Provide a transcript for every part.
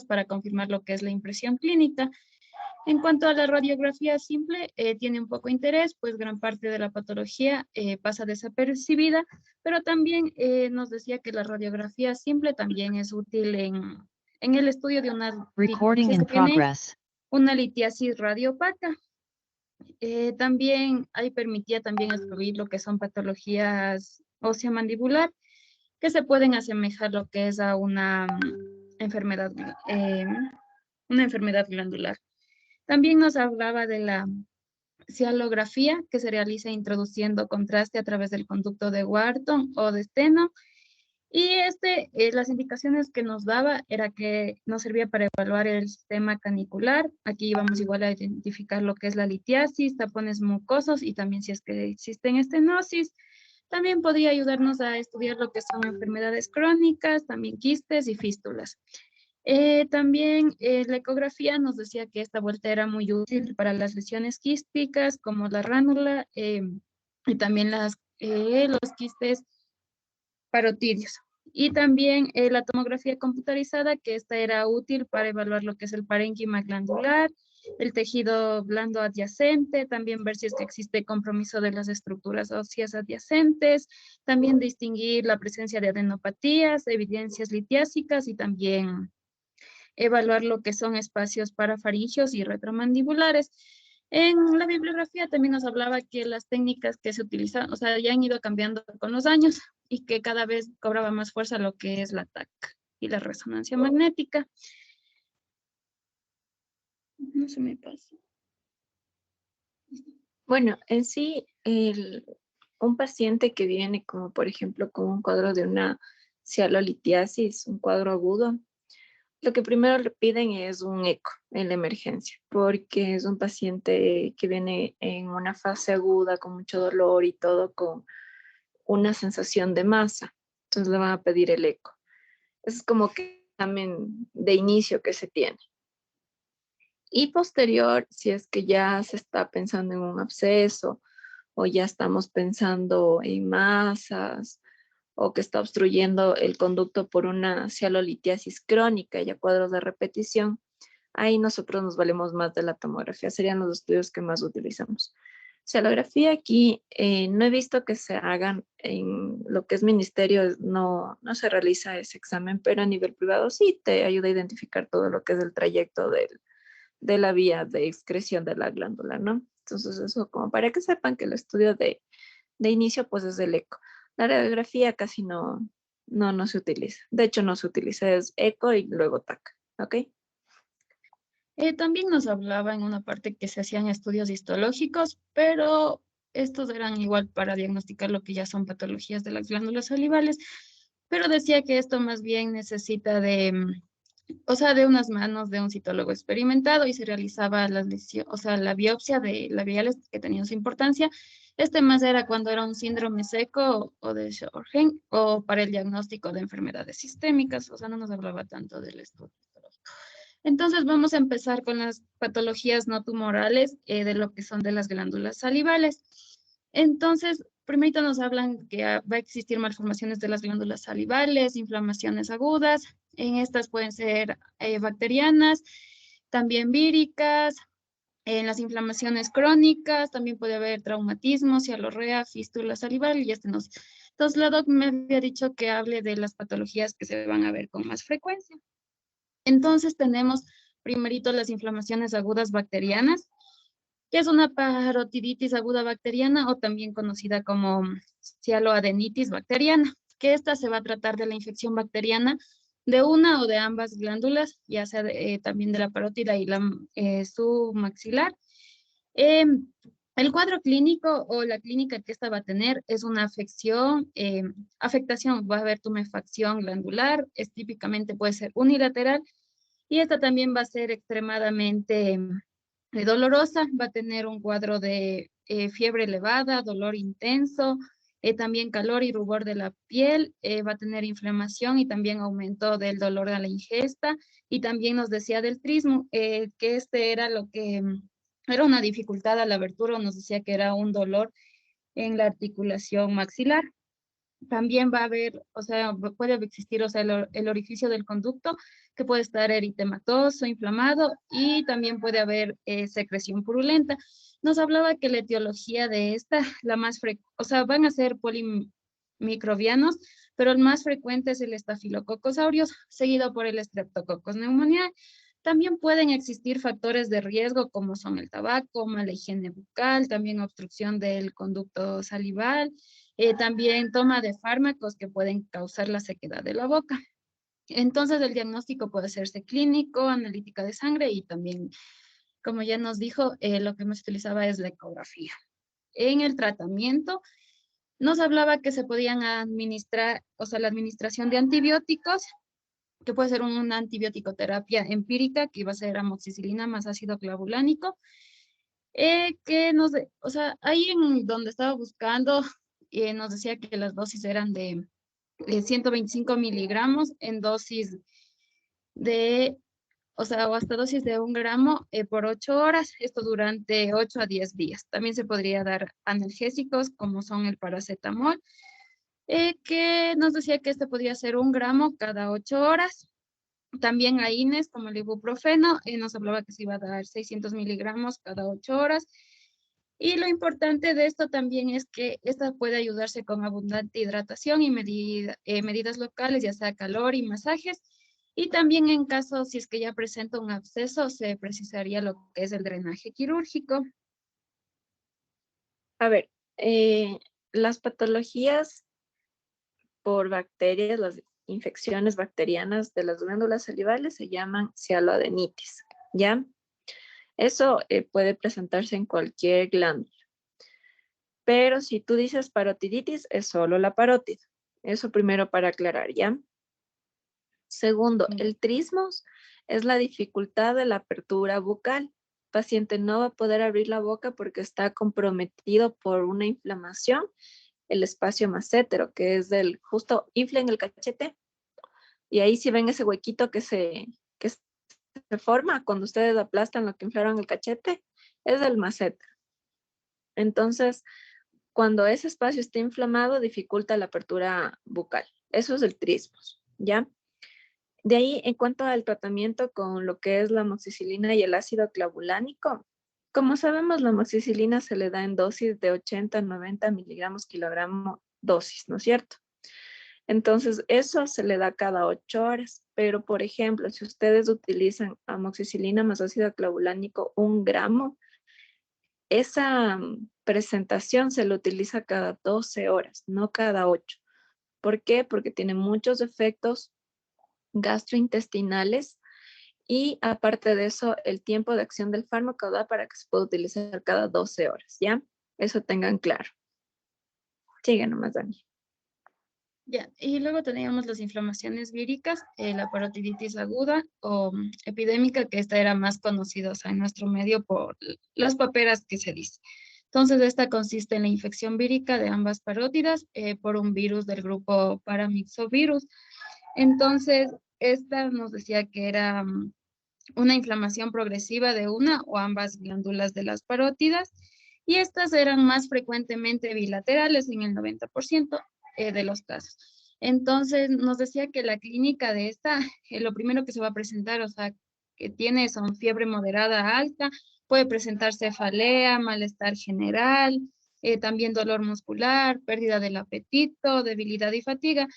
para confirmar lo que es la impresión clínica. En cuanto a la radiografía simple, tiene un poco interés, pues gran parte de la patología pasa desapercibida, pero también nos decía que la radiografía simple también es útil en el estudio de una Recording litiasis in que tiene progress. una litiasis radiopaca. También ahí permitía también excluir lo que son patologías ósea mandibular, que se pueden asemejar lo que es a una enfermedad glandular. También nos hablaba de la cialografía, que se realiza introduciendo contraste a través del conducto de Wharton o de Steno. Y las indicaciones que nos daba era que nos servía para evaluar el sistema canicular. Aquí vamos igual a identificar lo que es la litiasis, tapones mucosos y también si es que existen estenosis. También podría ayudarnos a estudiar lo que son enfermedades crónicas, también quistes y fístulas. También la ecografía nos decía que esta vuelta era muy útil para las lesiones quísticas como la ránula y también los quistes parotidios. Y también la tomografía computarizada, que esta era útil para evaluar lo que es el parénquima glandular, el tejido blando adyacente, también ver si es que existe compromiso de las estructuras óseas adyacentes, también distinguir la presencia de adenopatías, evidencias litiásicas y también evaluar lo que son espacios parafaringios y retromandibulares. En la bibliografía también nos hablaba que las técnicas que se utilizan, o sea, ya han ido cambiando con los años y que cada vez cobraba más fuerza lo que es la TAC y la resonancia magnética. No se me pasa. Bueno, en sí, un paciente que viene como, por ejemplo, con un cuadro de una cialolitiasis, un cuadro agudo, lo que primero le piden es un eco en la emergencia, porque es un paciente que viene en una fase aguda con mucho dolor y todo con una sensación de masa. Entonces le van a pedir el eco. Eso es como que el examen de inicio que se tiene. Y posterior, si es que ya se está pensando en un absceso o ya estamos pensando en masas o que está obstruyendo el conducto por una cialolitiasis crónica y a cuadros de repetición, ahí nosotros nos valemos más de la tomografía, serían los estudios que más utilizamos. Cialografía aquí no he visto que se hagan en lo que es ministerio, no se realiza ese examen, pero a nivel privado sí te ayuda a identificar todo lo que es el trayecto de la vía de excreción de la glándula, ¿no? Entonces eso como para que sepan que el estudio de inicio pues es el eco. La radiografía casi no se utiliza. De hecho no se utiliza, es eco y luego TAC, ¿ok? También nos hablaba en una parte que se hacían estudios histológicos, pero estos eran igual para diagnosticar lo que ya son patologías de las glándulas salivales, pero decía que esto más bien necesita o sea, de unas manos de un citólogo experimentado y se realizaba o sea, la biopsia de labiales que tenían su importancia. Este más era cuando era un síndrome seco o de Sjögren o para el diagnóstico de enfermedades sistémicas, o sea, no nos hablaba tanto del estudio histológico. Entonces vamos a empezar con las patologías no tumorales de lo que son de las glándulas salivales. Entonces, primero nos hablan que va a existir malformaciones de las glándulas salivales, inflamaciones agudas. En estas pueden ser bacterianas, también víricas. En las inflamaciones crónicas también puede haber traumatismo, cialorrea, fístula salival y estenosis. Entonces, la doc me había dicho que hable de las patologías que se van a ver con más frecuencia. Entonces tenemos primerito las inflamaciones agudas bacterianas, que es una parotiditis aguda bacteriana o también conocida como cialoadenitis bacteriana, que esta se va a tratar de la infección bacteriana de una o de ambas glándulas, ya sea también de la parótida y la submaxilar. El cuadro clínico o la clínica que esta va a tener es una afectación, va a haber tumefacción glandular, es típicamente puede ser unilateral y esta también va a ser extremadamente dolorosa, va a tener un cuadro de fiebre elevada, dolor intenso, también calor y rubor de la piel, va a tener inflamación y también aumento del dolor de la ingesta y también nos decía del trismo, que este era lo que era una dificultad a la abertura, nos decía que era un dolor en la articulación maxilar. También va a haber, o sea, puede existir, o sea, el orificio del conducto que puede estar eritematoso, inflamado y también puede haber secreción purulenta. Nos hablaba que la etiología de esta, la más frecuente, o sea, van a ser polimicrobianos, pero el más frecuente es el Staphylococcus aureus, seguido por el Streptococcus pneumoniae. También pueden existir factores de riesgo como son el tabaco, mala higiene bucal, también obstrucción del conducto salival, también toma de fármacos que pueden causar la sequedad de la boca. Entonces, el diagnóstico puede hacerse clínico, analítica de sangre y también, como ya nos dijo, lo que más utilizaba es la ecografía. En el tratamiento, nos hablaba que se podían administrar, o sea, la administración de antibióticos, que puede ser una antibiótico-terapia empírica, que iba a ser amoxicilina más ácido clavulánico, que o sea, ahí en donde estaba buscando, nos decía que las dosis eran de 125 miligramos en dosis de, o sea, o hasta dosis de 1 gramo por 8 horas, esto durante 8 a 10 días. También se podría dar analgésicos como son el paracetamol, que nos decía que este podría ser 1 gramo cada 8 horas. También a INES, como el ibuprofeno, nos hablaba que se iba a dar 600 miligramos cada 8 horas. Y lo importante de esto también es que esta puede ayudarse con abundante hidratación y medidas locales, ya sea calor y masajes. Y también en caso, si es que ya presenta un absceso, se precisaría lo que es el drenaje quirúrgico. A ver, las patologías por bacterias, las infecciones bacterianas de las glándulas salivales se llaman cialoadenitis, ¿ya? Eso puede presentarse en cualquier glándula. Pero si tú dices parotiditis, es solo la parótida. Eso primero para aclarar, ¿ya? Segundo, el trismos es la dificultad de la apertura bucal. El paciente no va a poder abrir la boca porque está comprometido por una inflamación, el espacio massétero, que es del justo infla en el cachete. Y ahí si ven ese huequito que se forma cuando ustedes aplastan lo que inflaron el cachete, es el massétero. Entonces, cuando ese espacio está inflamado, dificulta la apertura bucal. Eso es el trismos, ¿ya? De ahí, en cuanto al tratamiento con lo que es la amoxicilina y el ácido clavulánico, como sabemos, la amoxicilina se le da en dosis de 80 a 90 miligramos kilogramo dosis, ¿no es cierto? Entonces, eso se le da cada 8 horas. Pero, por ejemplo, si ustedes utilizan amoxicilina más ácido clavulánico 1 gramo, esa presentación se lo utiliza cada 12 horas, no cada 8. ¿Por qué? Porque tiene muchos efectos gastrointestinales y aparte de eso, el tiempo de acción del fármaco da para que se pueda utilizar cada 12 horas, ¿ya? Eso tengan claro. Sigue nomás, Dani. Ya, y luego teníamos las inflamaciones víricas, la parotiditis aguda o epidémica, que esta era más conocida, o sea, en nuestro medio por las paperas que se dice. Entonces, esta consiste en la infección vírica de ambas parótidas por un virus del grupo Paramyxovirus. Entonces, esta nos decía que era una inflamación progresiva de una o ambas glándulas de las parótidas, y estas eran más frecuentemente bilaterales en el 90% de los casos. Entonces, nos decía que la clínica de esta, lo primero que se va a presentar, o sea, que tiene son fiebre moderada a alta, puede presentar cefalea, malestar general, también dolor muscular, pérdida del apetito, debilidad y fatiga.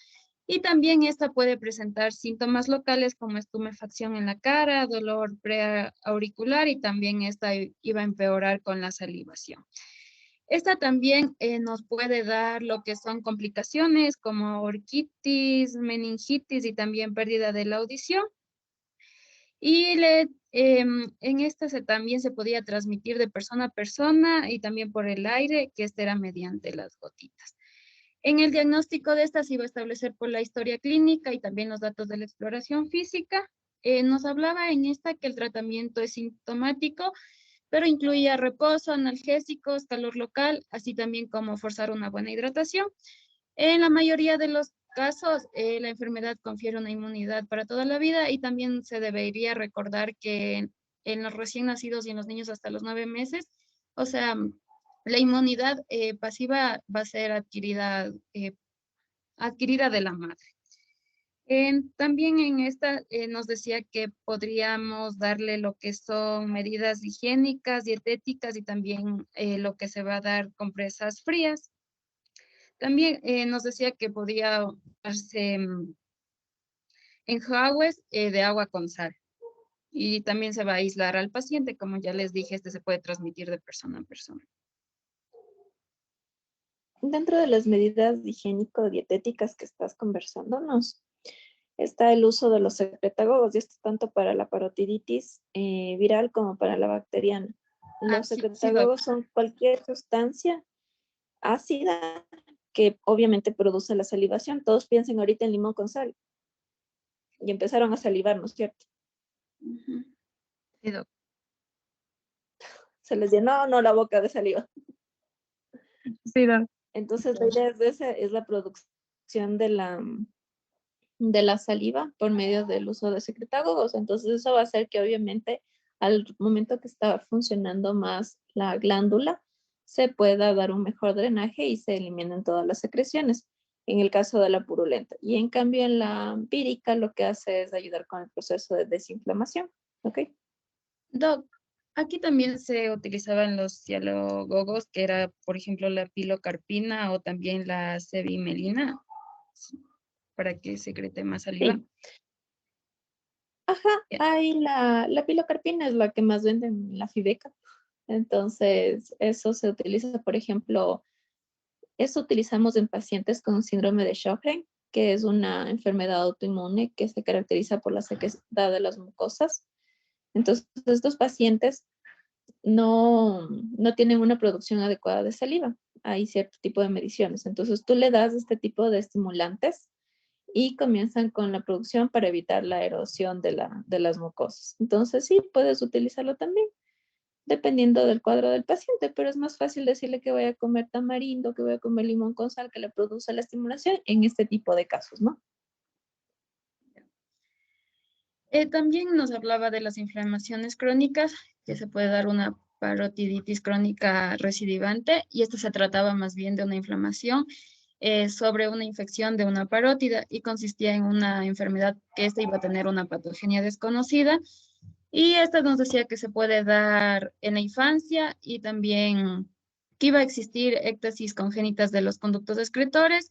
Y también esta puede presentar síntomas locales como estumefacción en la cara, dolor preauricular y también esta iba a empeorar con la salivación. Esta también nos puede dar lo que son complicaciones como orquitis, meningitis y también pérdida de la audición. Y en esta también se podía transmitir de persona a persona y también por el aire, que este era mediante las gotitas. En el diagnóstico de esta se iba a establecer por la historia clínica y también los datos de la exploración física. Nos hablaba en esta que el tratamiento es sintomático, pero incluía reposo, analgésicos, calor local, así también como forzar una buena hidratación. En la mayoría de los casos, la enfermedad confiere una inmunidad para toda la vida y también se debería recordar que en los recién nacidos y en los niños hasta los 9 meses, o sea, la inmunidad pasiva va a ser adquirida adquirida de la madre. También en esta nos decía que podríamos darle lo que son medidas higiénicas, dietéticas y también lo que se va a dar compresas frías. También nos decía que podía darse enjuagues de agua con sal. Y también se va a aislar al paciente, como ya les dije, este se puede transmitir de persona a persona. Dentro de las medidas higiénico-dietéticas que estás conversándonos, está el uso de los secretagogos, y esto es tanto para la parotiditis viral como para la bacteriana. Los Sí, sí, doc. secretagogos son cualquier sustancia ácida que obviamente produce la salivación. Todos piensen ahorita en limón con sal. Y empezaron a salivar, ¿no es cierto? Ujú. Sí, doc. Se les llenó no la boca de saliva. Sí, doc. Entonces, la idea de esa es la producción de la saliva por medio del uso de secretagogos. Entonces, eso va a hacer que obviamente al momento que está funcionando más la glándula, se pueda dar un mejor drenaje y se eliminen todas las secreciones, en el caso de la purulenta. Y en cambio, en la vírica lo que hace es ayudar con el proceso de desinflamación. ¿Ok? Doc, aquí también se utilizaban los cialogogos, que era, por ejemplo, la pilocarpina o también la cevimelina, para que secrete más saliva. Sí. Ajá, Ya. hay la pilocarpina es la que más venden en la Fibeca. Entonces, eso se utiliza, por ejemplo, eso utilizamos en pacientes con síndrome de Sjögren, que es una enfermedad autoinmune que se caracteriza por la sequedad de las mucosas. Entonces, estos pacientes no tienen una producción adecuada de saliva. Hay cierto tipo de mediciones. Entonces, tú le das este tipo de estimulantes y comienzan con la producción para evitar la erosión de las mucosas. Entonces, sí, puedes utilizarlo también, dependiendo del cuadro del paciente, pero es más fácil decirle que vaya a comer tamarindo, que vaya a comer limón con sal, que le produce la estimulación en este tipo de casos, ¿no? También nos hablaba de las inflamaciones crónicas, que se puede dar una parotiditis crónica recidivante, y esto se trataba más bien de una inflamación sobre una infección de una parótida y consistía en una enfermedad que esta iba a tener una patogenia desconocida. Y esta nos decía que se puede dar en la infancia y también que iba a existir éctasis congénitas de los conductos excretores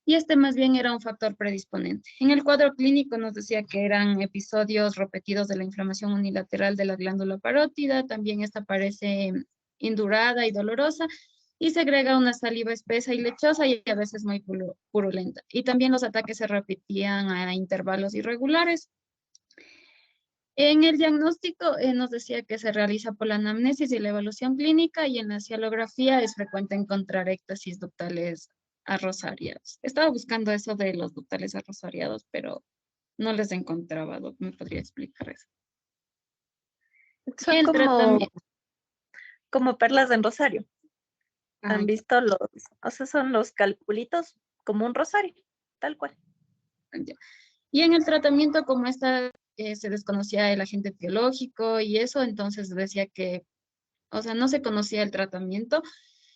y este más bien era un factor predisponente. En el cuadro clínico nos decía que eran episodios repetidos de la inflamación unilateral de la glándula parótida, también esta parece indurada y dolorosa y segrega una saliva espesa y lechosa y a veces muy purulenta. Y también los ataques se repetían a intervalos irregulares. En el diagnóstico nos decía que se realiza por la anamnesis y la evaluación clínica y en la cialografía es frecuente encontrar éctasis ductales arrosariados. Estaba buscando eso de los ductales arrosariados, pero no les encontraba. Doc, ¿me podría explicar eso? Son El tratamiento. como perlas en rosario. Ah, ¿Han visto o sea, son los calculitos como un rosario, tal cual? ya. Y en el tratamiento, como esta se desconocía el agente etiológico y eso, entonces decía que, o sea, no se conocía el tratamiento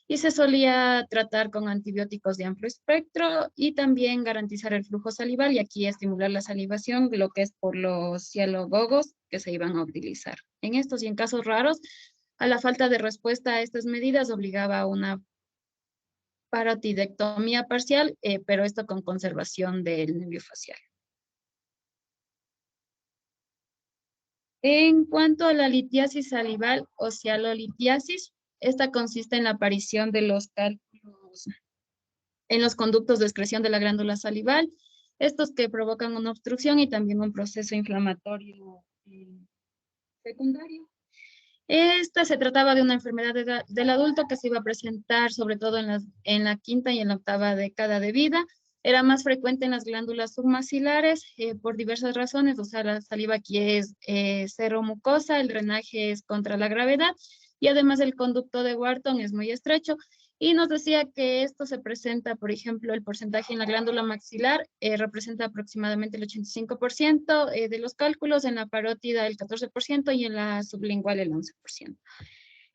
y se solía tratar con antibióticos de amplio espectro y también garantizar el flujo salival y aquí estimular la salivación, lo que es por los cialogogos que se iban a utilizar. En estos y en casos raros, a la falta de respuesta a estas medidas obligaba a una parotidectomía parcial, pero esto con conservación del nervio facial. En cuanto a la litiasis salival o cialolitiasis, esta consiste en la aparición de los cálculos en los conductos de excreción de la glándula salival, estos que provocan una obstrucción y también un proceso inflamatorio secundario. Esta se trataba de una enfermedad del adulto que se iba a presentar sobre todo en la quinta y en la octava década de vida. Era más frecuente en las glándulas submaxilares por diversas razones, o sea, la saliva aquí es cero mucosa, el drenaje es contra la gravedad y además el conducto de Wharton es muy estrecho. Y nos decía que esto se presenta, por ejemplo, el porcentaje en la glándula maxilar representa aproximadamente el 85% de los cálculos, en la parótida el 14% y en la sublingual el 11%.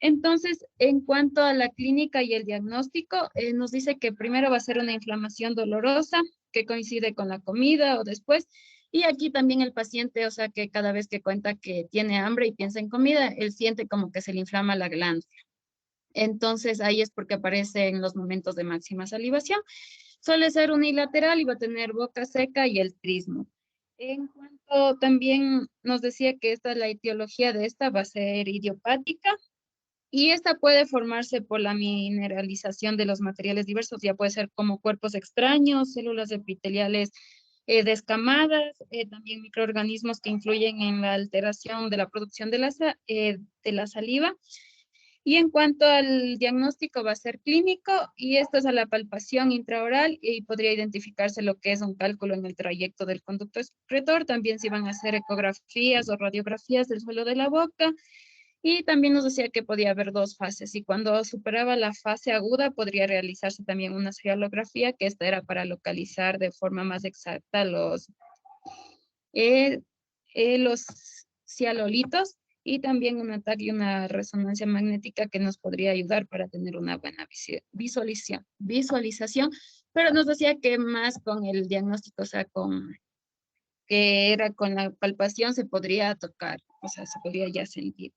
Entonces, en cuanto a la clínica y el diagnóstico, nos dice que primero va a ser una inflamación dolorosa que coincide con la comida o después. Y aquí también el paciente, o sea, que cada vez que cuenta que tiene hambre y piensa en comida, él siente como que se le inflama la glándula. Entonces, ahí es porque aparece en los momentos de máxima salivación. Suele ser unilateral y va a tener boca seca y el trismo. En cuanto también nos decía que la etiología de esta va a ser idiopática y esta puede formarse por la mineralización de los materiales diversos, ya puede ser como cuerpos extraños, células epiteliales descamadas, también microorganismos que influyen en la alteración de la producción de la saliva. Y en cuanto al diagnóstico va a ser clínico y esto es a la palpación intraoral y podría identificarse lo que es un cálculo en el trayecto del conducto excretor. También se van a hacer ecografías o radiografías del suelo de la boca. Y también nos decía que podía haber dos fases y cuando superaba la fase aguda podría realizarse también una cialografía, que esta era para localizar de forma más exacta eh, los cialolitos y también un ataque y una resonancia magnética que nos podría ayudar para tener una buena visualización, pero nos decía que más con el diagnóstico, o sea, que era con la palpación se podría tocar, o sea, se podría ya sentir.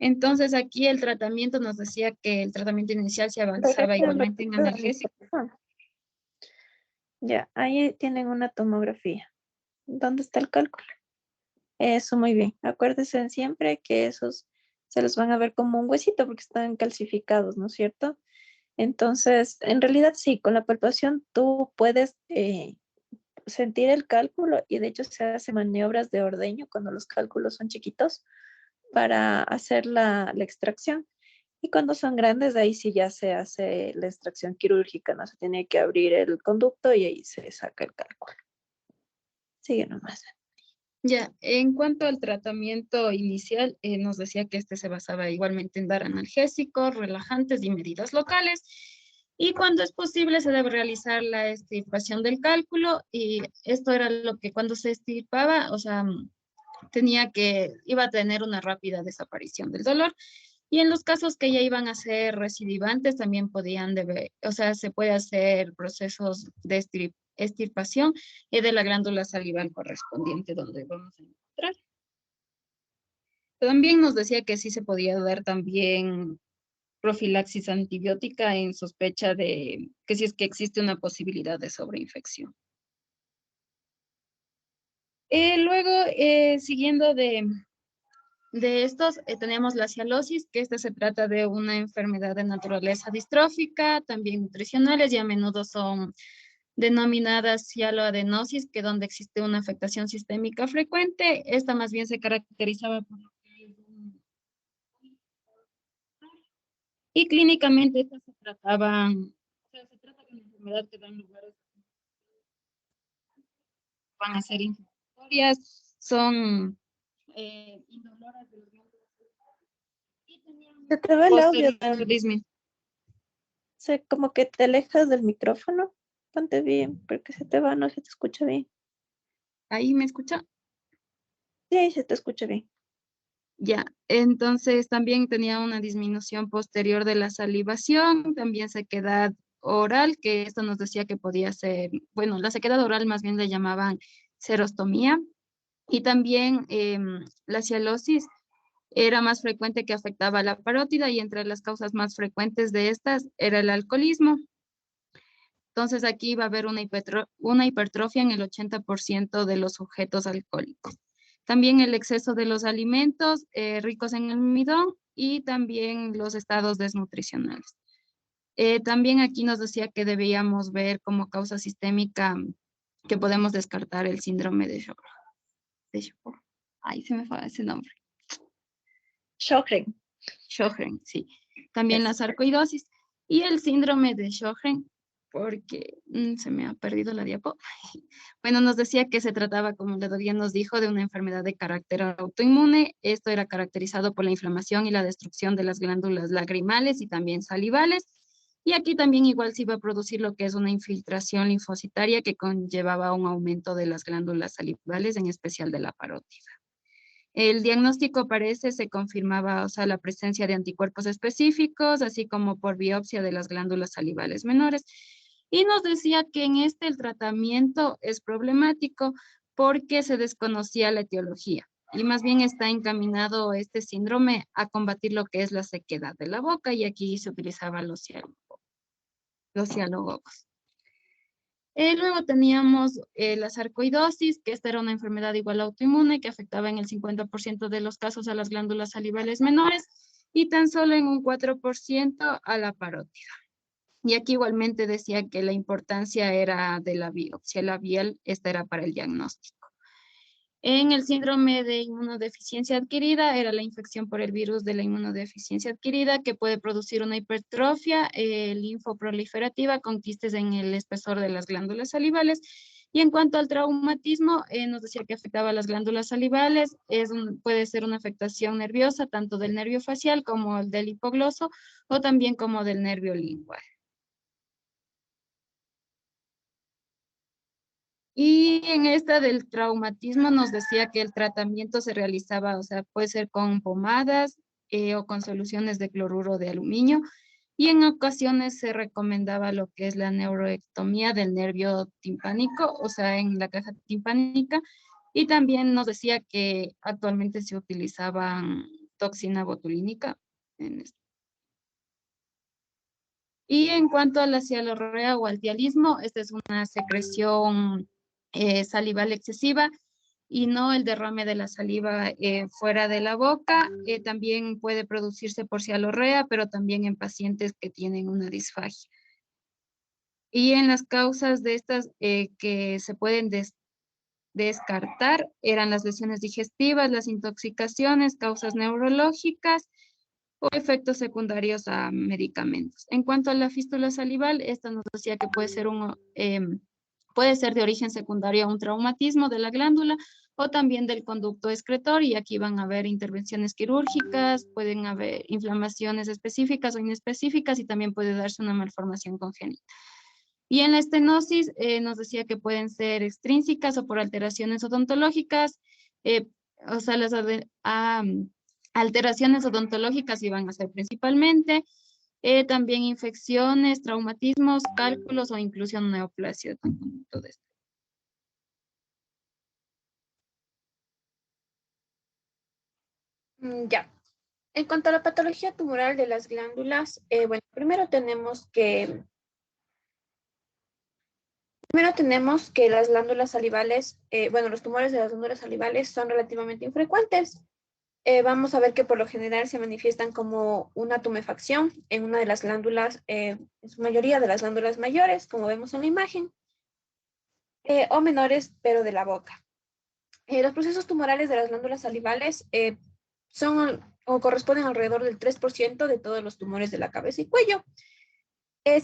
Entonces aquí el tratamiento nos decía que el tratamiento inicial se avanzaba Regresen un igualmente en ratito a mi analgésico. teléfono. Ya, ahí tienen una tomografía. ¿Dónde está el cálculo? Eso, muy bien. Acuérdense siempre que esos se los van a ver como un huesito porque están calcificados, ¿no es cierto? Entonces, en realidad sí, con la palpación tú puedes sentir el cálculo y de hecho se hacen maniobras de ordeño cuando los cálculos son chiquitos para hacer la extracción. Y cuando son grandes, ahí sí ya se hace la extracción quirúrgica, ¿no? Se tiene que abrir el conducto y ahí se saca el cálculo. Sigue nomás. Ya, en cuanto al tratamiento inicial, nos decía que este se basaba igualmente en dar analgésicos, relajantes y medidas locales. Y cuando es posible se debe realizar la extirpación del cálculo y esto era lo que cuando se extirpaba, o sea, iba a tener una rápida desaparición del dolor. Y en los casos que ya iban a ser recidivantes, también o sea, se puede hacer procesos de extirpación de la glándula salival correspondiente, donde vamos a encontrar. También nos decía que sí se podía dar también profilaxis antibiótica en sospecha de que si es que existe una posibilidad de sobreinfección. Luego, siguiendo de estos tenemos la cialosis, que esta se trata de una enfermedad de naturaleza distrófica, también nutricionales y a menudo son denominadas cialoadenosis, que donde existe una afectación sistémica frecuente. Esta más bien se caracterizaba por lo que es y clínicamente estas se trataban, o sea, se trata de una enfermedad que da lugares, van a ser inflamatorias, son indoloras de los glándulos y tenían Se te va el audio, posterior disminución. como que te alejas del micrófono. Ponte bien, porque se te va, no se te escucha bien. ¿Ahí me escucha? Sí, ahí se te escucha bien. Ya, entonces también tenía una disminución posterior de la salivación, también sequedad oral, que esto nos decía que podía ser, bueno, la sequedad oral más bien le llamaban serostomía, y también la cialosis era más frecuente que afectaba a la parótida y entre las causas más frecuentes de estas era el alcoholismo. Entonces aquí va a haber una hipertrofia en el 80% de los sujetos alcohólicos. También el exceso de los alimentos ricos en almidón y también los estados desnutricionales. También aquí nos decía que debíamos ver como causa sistémica que podemos descartar el síndrome de Sjögren. Ay, se me fue ese nombre. Sjögren. Sjögren, sí. También la Yes. sarcoidosis y el síndrome de Sjögren, porque se me ha perdido la diapo. Bueno, nos decía que se trataba, como ya nos dijo, de una enfermedad de carácter autoinmune. Esto era caracterizado por la inflamación y la destrucción de las glándulas lagrimales y también salivales. Y aquí también igual se iba a producir lo que es una infiltración linfocitaria que conllevaba un aumento de las glándulas salivales, en especial de la parótida. El diagnóstico parece se confirmaba, o sea, la presencia de anticuerpos específicos, así como por biopsia de las glándulas salivales menores. Y nos decía que en este el tratamiento es problemático porque se desconocía la etiología y más bien está encaminado este síndrome a combatir lo que es la sequedad de la boca y aquí se utilizaban los cianogogos. Luego teníamos la sarcoidosis, que esta era una enfermedad igual autoinmune que afectaba en el 50% de los casos a las glándulas salivales menores y tan solo en un 4% a la parótida. Y aquí igualmente decía que la importancia era de la biopsia labial, esta era para el diagnóstico. En el síndrome de inmunodeficiencia adquirida era la infección por el virus de la inmunodeficiencia adquirida que puede producir una hipertrofia linfoproliferativa con quistes en el espesor de las glándulas salivales. Y en cuanto al traumatismo, nos decía que afectaba a las glándulas salivales, puede ser una afectación nerviosa tanto del nervio facial como el del hipogloso o también como del nervio lingual. Y en esta del traumatismo nos decía que el tratamiento se realizaba, o sea, puede ser con pomadas o con soluciones de cloruro de aluminio. Y en ocasiones se recomendaba lo que es la neuroectomía del nervio timpánico, o sea, en la caja timpánica. Y también nos decía que actualmente se utilizaban toxina botulínica en esto. Y en cuanto a la cialorrea o al tialismo, esta es una secreción salival excesiva y no el derrame de la saliva fuera de la boca. También puede producirse por cialorrea, pero también en pacientes que tienen una disfagia. Y en las causas de estas que se pueden descartar eran las lesiones digestivas, las intoxicaciones, causas neurológicas o efectos secundarios a medicamentos. En cuanto a la fístula salival, esta nos decía que puede ser de origen secundario a un traumatismo de la glándula o también del conducto excretor y aquí van a haber intervenciones quirúrgicas, pueden haber inflamaciones específicas o inespecíficas y también puede darse una malformación congénita. Y en la estenosis nos decía que pueden ser extrínsecas o por alteraciones odontológicas, o sea, alteraciones odontológicas iban a ser principalmente, también infecciones, traumatismos, cálculos o inclusión neoplasia. Todo esto. Ya. En cuanto a la patología tumoral de las glándulas, bueno, primero tenemos que las glándulas salivales, bueno, los tumores de las glándulas salivales son relativamente infrecuentes. Vamos a ver que por lo general se manifiestan como una tumefacción en una de las glándulas, en su mayoría de las glándulas mayores, como vemos en la imagen, o menores, pero de la boca. Los procesos tumorales de las glándulas salivales son o corresponden alrededor del 3% de todos los tumores de la cabeza y cuello.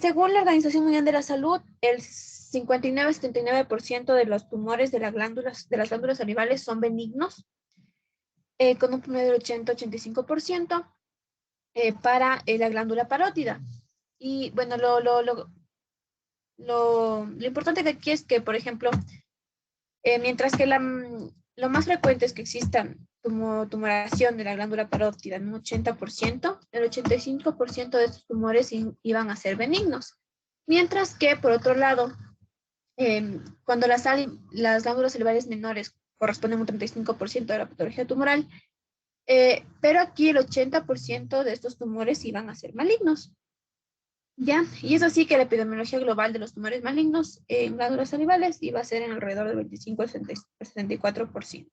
Según la Organización Mundial de la Salud, el 59-79% de los tumores de las glándulas salivales son benignos, con un promedio del 80-85% para la glándula parótida. Y bueno, lo importante de aquí es que, por ejemplo, mientras que lo más frecuente es que exista tumoración de la glándula parótida en un 80%, el 85% de estos tumores iban a ser benignos. Mientras que, por otro lado, cuando las glándulas salivales menores corresponden a un 35% de la patología tumoral, pero aquí el 80% de estos tumores iban a ser malignos. ¿Ya? Y es así que la epidemiología global de los tumores malignos en glándulas salivales iba a ser en alrededor del 25 al 64%.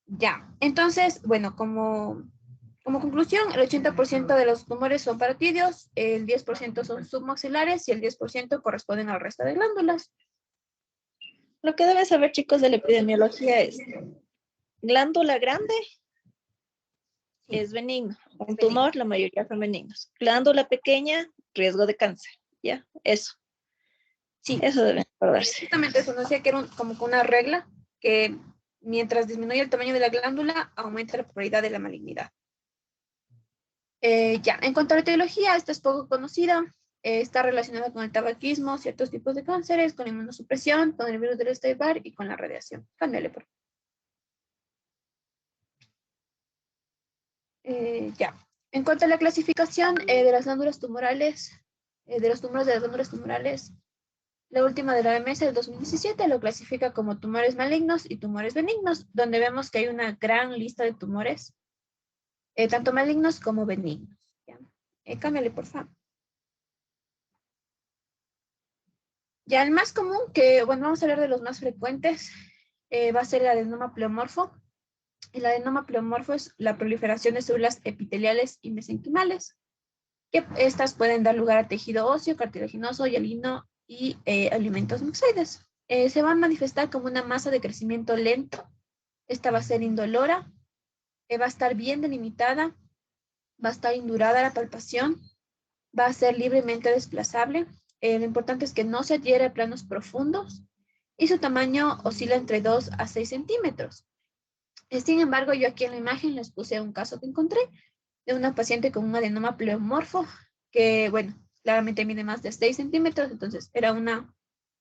Ya, entonces, bueno, como conclusión, el 80% de los tumores son parotidios, el 10% son submaxilares y el 10% corresponden al resto de glándulas. Lo que deben saber, chicos, de la epidemiología es glándula grande es benigno. Un tumor, la mayoría son benignos. Glándula pequeña, riesgo de cáncer. ¿Ya? Eso. Sí. Eso deben acordarse. Justamente eso, no decía que era como una regla que mientras disminuye el tamaño de la glándula, aumenta la probabilidad de la malignidad. Ya, en cuanto a la etiología, esta es poco conocida. Está relacionada con el tabaquismo, ciertos tipos de cánceres, con la inmunosupresión, con el virus del Epstein-Barr y con la radiación. Cámbiale, por favor. Ya. En cuanto a la clasificación de las glándulas tumorales, de los tumores de las glándulas tumorales, la última de la OMS del 2017 lo clasifica como tumores malignos y tumores benignos, donde vemos que hay una gran lista de tumores, tanto malignos como benignos. ¿Ya? Cámbiale, por favor. Ya el más común, que bueno, vamos a hablar de los más frecuentes, va a ser el adenoma pleomorfo. El adenoma pleomorfo es la proliferación de células epiteliales y mesenquimales, que estas pueden dar lugar a tejido óseo, cartilaginoso, hialino y alimentos mucoides. Se va a manifestar como una masa de crecimiento lento. Esta va a ser indolora, va a estar bien delimitada, va a estar indurada la palpación, va a ser libremente desplazable. Lo importante es que no se adhiere a planos profundos y su tamaño oscila entre 2 a 6 centímetros. Sin embargo, yo aquí en la imagen les puse un caso que encontré de una paciente con un adenoma pleomorfo que, bueno, claramente mide más de 6 centímetros, entonces era una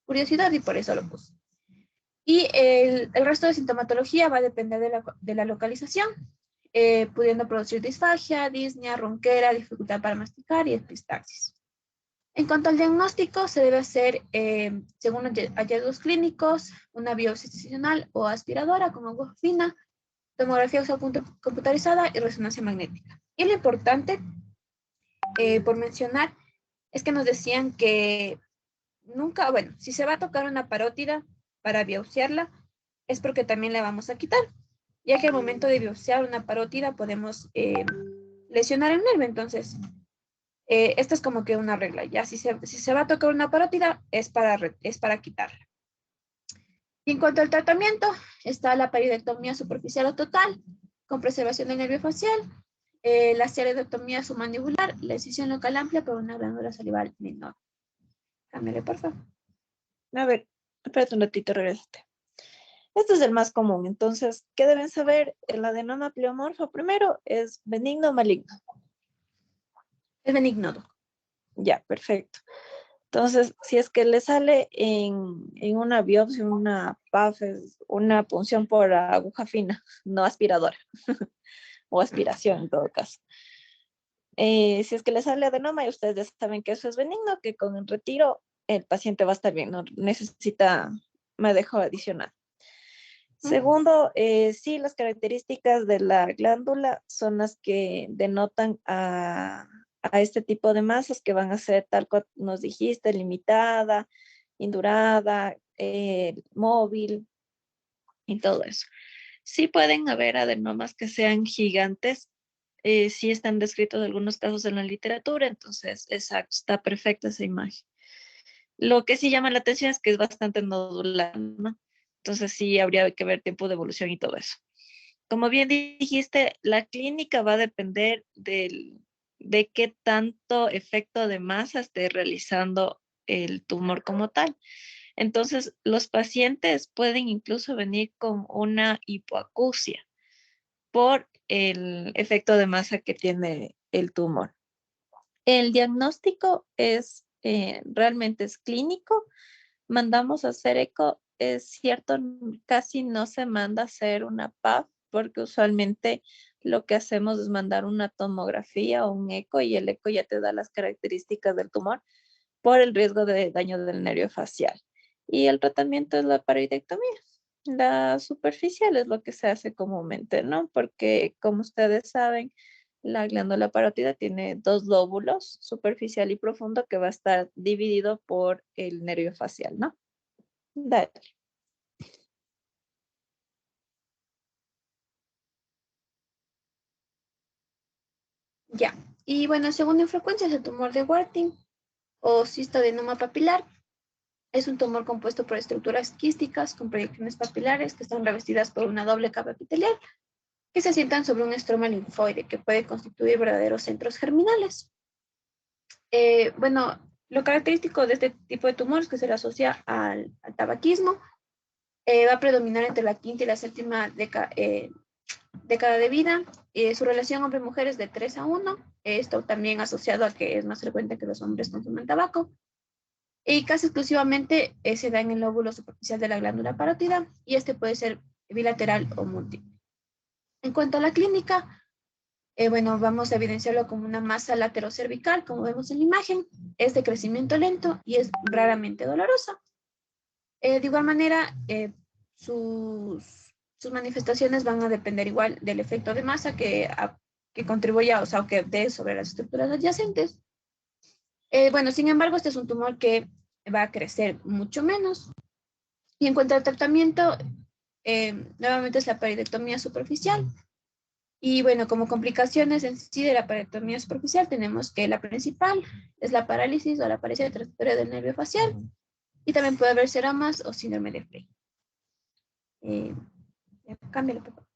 curiosidad y por eso lo puse. Y el resto de sintomatología va a depender de la localización, pudiendo producir disfagia, disnea, ronquera, dificultad para masticar y epistaxis. En cuanto al diagnóstico, se debe hacer, según hallazgos clínicos, una biopsia excisional o aspiradora con aguja fina, tomografía computarizada y resonancia magnética. Y lo importante, por mencionar, es que nos decían que nunca, bueno, si se va a tocar una parótida para biopsiarla, es porque también la vamos a quitar, ya que al momento de biopsiar una parótida podemos lesionar el nervio. Entonces, esta es como que una regla. Ya si se va a tocar una parótida, es para quitarla. Y en cuanto al tratamiento, está la paridectomía superficial o total, con preservación del nervio facial, la cerebrectomía submandibular, la incisión local amplia por una glándula salival menor. Cámbiale, por favor. A ver, espérate un ratito, regresate. Este es el más común. Entonces, ¿qué deben saber? El adenoma pleomorfo primero es benigno o maligno. Es benigno. Ya, perfecto. Entonces, si es que le sale en una biopsia, una PAF, una punción por aguja fina, no aspiradora, o aspiración en todo caso. Si es que le sale adenoma y ustedes ya saben que eso es benigno, que con el retiro el paciente va a estar bien, no necesita manejo adicional. Segundo, sí, las características de la glándula son las que denotan a este tipo de masas que van a ser, tal cual nos dijiste, limitada, indurada, móvil y todo eso. Sí pueden haber adenomas que sean gigantes, sí están descritos algunos casos en la literatura, entonces, exacto, está perfecta esa imagen. Lo que sí llama la atención es que es bastante nodular, ¿no? Entonces sí habría que ver tiempo de evolución y todo eso. Como bien dijiste, la clínica va a depender de qué tanto efecto de masa esté realizando el tumor como tal. Entonces, los pacientes pueden incluso venir con una hipoacusia por el efecto de masa que tiene el tumor. El diagnóstico realmente es clínico. Mandamos a hacer eco. Es cierto, casi no se manda a hacer una PAF porque usualmente lo que hacemos es mandar una tomografía o un eco y el eco ya te da las características del tumor por el riesgo de daño del nervio facial. Y el tratamiento es la paridectomía. La superficial es lo que se hace comúnmente, ¿no? Porque como ustedes saben, la glándula parótida tiene dos lóbulos, superficial y profundo, que va a estar dividido por el nervio facial, ¿no? Dale. Ya. Y bueno, según frecuencia es el tumor de Warthin o cistoadenoma papilar. Es un tumor compuesto por estructuras quísticas con proyecciones papilares que están revestidas por una doble capa epitelial que se asientan sobre un estroma linfoide que puede constituir verdaderos centros germinales. Bueno, lo característico de este tipo de tumor es que se le asocia al tabaquismo. Va a predominar entre la quinta y la séptima década de vida. Su relación hombre-mujer es de 3:1. Esto también asociado a que es más frecuente que los hombres consuman tabaco. Y casi exclusivamente se da en el lóbulo superficial de la glándula parótida y este puede ser bilateral o múltiple. En cuanto a la clínica, Bueno, vamos a evidenciarlo como una masa laterocervical, como vemos en la imagen. Es de crecimiento lento y es raramente dolorosa. De igual manera, sus manifestaciones van a depender igual del efecto de masa que contribuya, o sea, que dé sobre las estructuras adyacentes. Bueno, sin embargo, este es un tumor que va a crecer mucho menos. Y en cuanto al tratamiento, nuevamente es la paridectomía superficial. Y bueno, como complicaciones en sí de la paridectomía superficial, tenemos que la principal es la parálisis o la paresia transitoria del nervio facial. Y también puede haber seramas o síndrome de Frey. Cámbialo, por favor.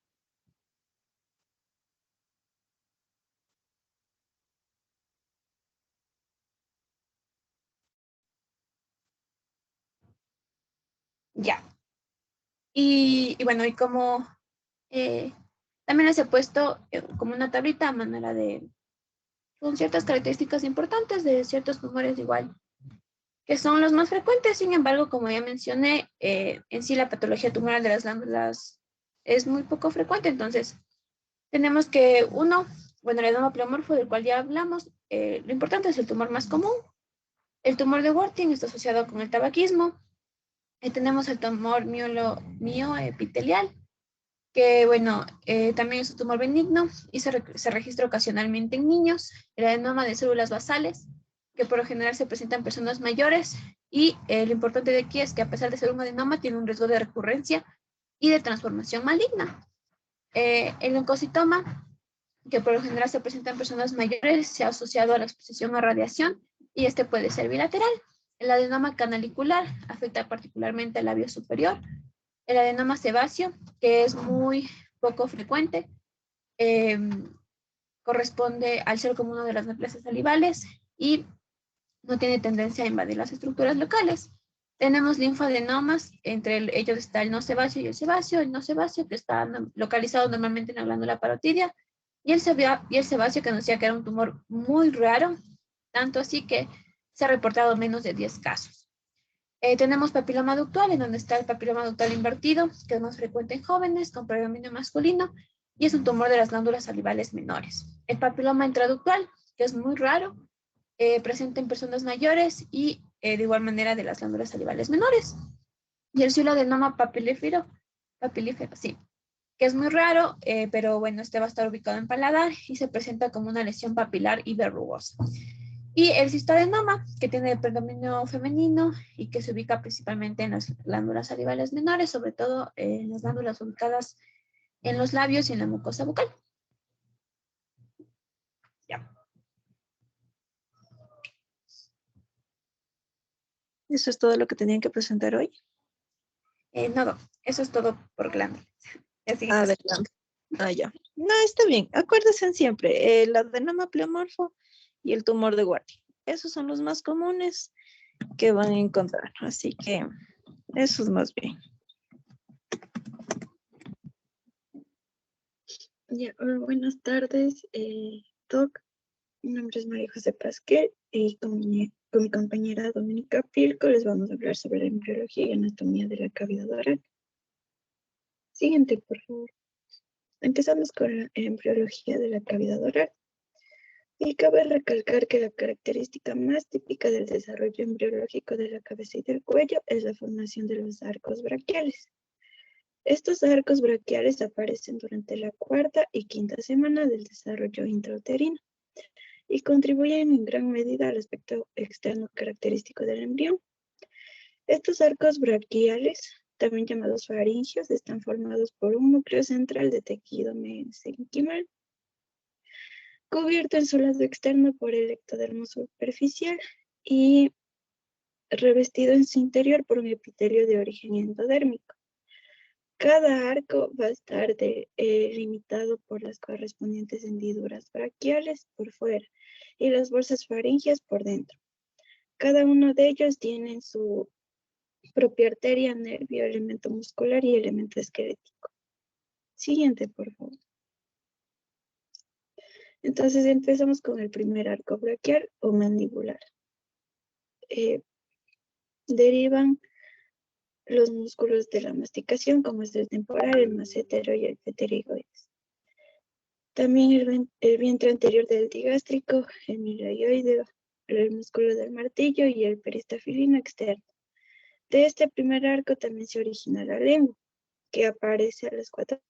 Ya. Y bueno, y como también les he puesto como una tablita a manera de, con ciertas características importantes de ciertos tumores igual, que son los más frecuentes. Sin embargo, como ya mencioné, en sí la patología tumoral de las glándulas es muy poco frecuente. Entonces, tenemos que bueno, el adenoma pleomorfo del cual ya hablamos, lo importante es el tumor más común. El tumor de Warthin está asociado con el tabaquismo. Tenemos el tumor mioepitelial, que bueno, también es un tumor benigno y se registra ocasionalmente en niños. El adenoma de células basales, que por lo general se presenta en personas mayores, y lo importante de aquí es que a pesar de ser un adenoma, tiene un riesgo de recurrencia y de transformación maligna. El leucocitoma, que por lo general se presenta en personas mayores, se ha asociado a la exposición a radiación y este puede ser bilateral. El adenoma canalicular afecta particularmente al labio superior. El adenoma sebáceo, que es muy poco frecuente, eh, corresponde al ser como uno de las neoplasias salivales y no tiene tendencia a invadir las estructuras locales. Tenemos linfadenomas, entre ellos está el no sebáceo y el sebáceo. El no sebáceo, que está localizado normalmente en la glándula parotidia, y el sebáceo, que nos decía que era un tumor muy raro, tanto así que se ha reportado menos de 10 casos. Tenemos papiloma ductal, en donde está el papiloma ductal invertido, que es más frecuente en jóvenes, con predominio masculino, y es un tumor de las glándulas salivales menores. El papiloma intraductal, que es muy raro, presente en personas mayores y de igual manera de las glándulas salivales menores. Y el ciuloadenoma papilífero, sí, que es muy raro, pero bueno, este va a estar ubicado en paladar y se presenta como una lesión papilar y verrugosa. Y el cistoadenoma, que tiene predominio femenino y que se ubica principalmente en las glándulas salivales menores, sobre todo en las glándulas ubicadas en los labios y en la mucosa bucal. Ya. ¿Eso es todo lo que tenían que presentar hoy? No, eso es todo por glándulas. Adelante. Ya. No, está bien. Acuérdense siempre, el adenoma pleomorfo y el tumor de Warthin. Esos son los más comunes que van a encontrar. Así que eso es más bien. Ya, buenas tardes, Doc. Mi nombre es María José Pasquel y con mi compañera Dominica Pilco les vamos a hablar sobre la embriología y anatomía de la cavidad oral. Siguiente, por favor. Empezamos con la embriología de la cavidad oral. Y cabe recalcar que la característica más típica del desarrollo embriológico de la cabeza y del cuello es la formación de los arcos braquiales. Estos arcos braquiales aparecen durante la cuarta y quinta semana del desarrollo intrauterino y contribuyen en gran medida al aspecto externo característico del embrión. Estos arcos braquiales, también llamados faringios, están formados por un núcleo central de tejido mesenquimal, cubierto en su lado externo por el ectodermo superficial y revestido en su interior por un epitelio de origen endodérmico. Cada arco va a estar limitado por las correspondientes hendiduras braquiales por fuera y las bolsas faringias por dentro. Cada uno de ellos tiene su propia arteria, nervio, elemento muscular y elemento esquelético. Siguiente, por favor. Entonces empezamos con el primer arco braquial o mandibular. Derivan los músculos de la masticación, como es el temporal, el massetero y el pterigoides. También el vientre anterior del digástrico, el iraioide, el músculo del martillo y el peristafilino externo. De este primer arco también se origina la lengua, que aparece a las 4.